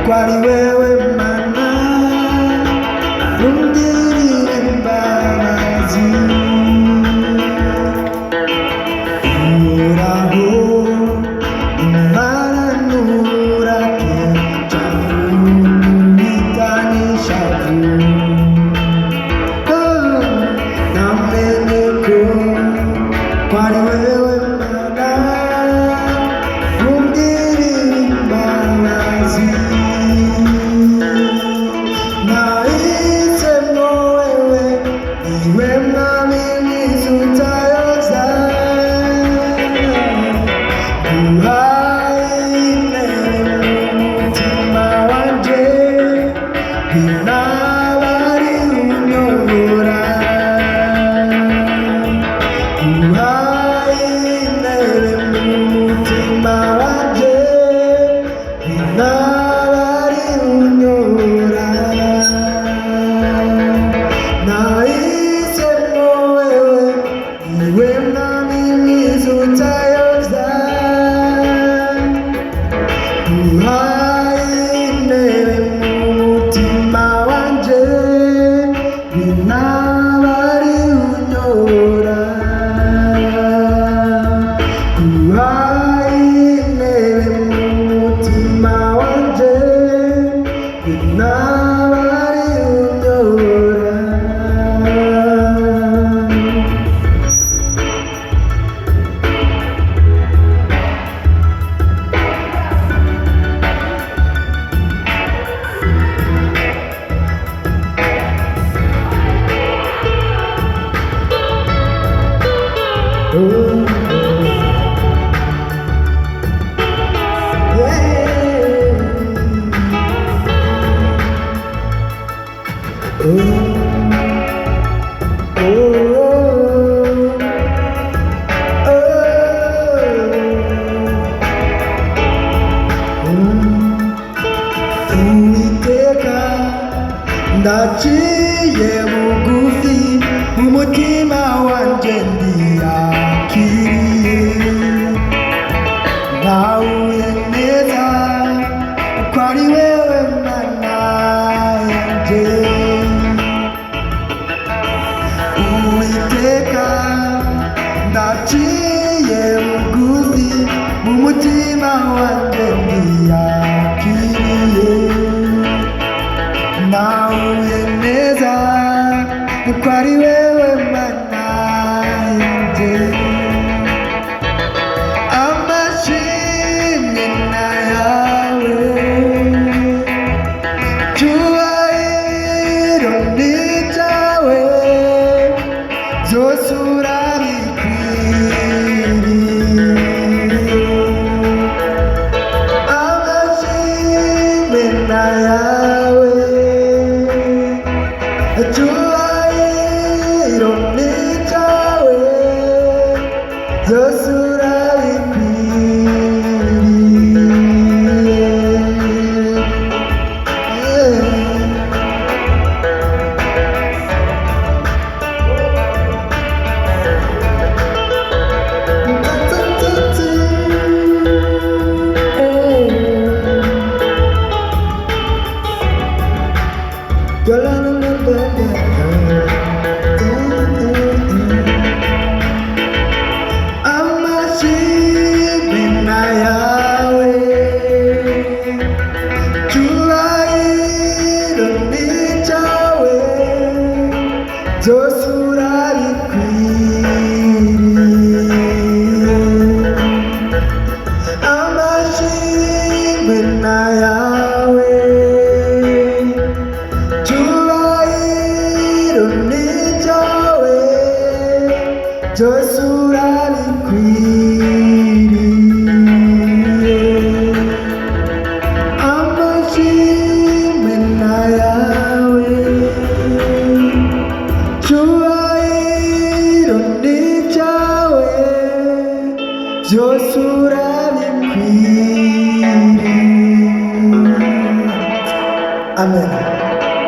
Kwani wewe mana ungirira imbabazi uhoraho Imana nturake nzamwita n'ishavu namenye ko kwari wewe mana ungirira imbabazi ndaciye bugufi umutima wanje ndiyakiriye nahuye neza ko ari wewe mana yanje Uwiteka ndaciye bugufi umutima wanje ndiyakiriye nahuye neza ko ari wewe mana yanje amashimwe nayawe cyubahiro ni cyawe byose urabikwiriye amashimwe nayawe cyubahiro ni cyawe byose byose urabikwiriye amashimwe nayawe cyubahiro ni cyawe byose urabikwiriye amashimwe nayawe cyubahiro ni cyawe byose urabikwiriye amen.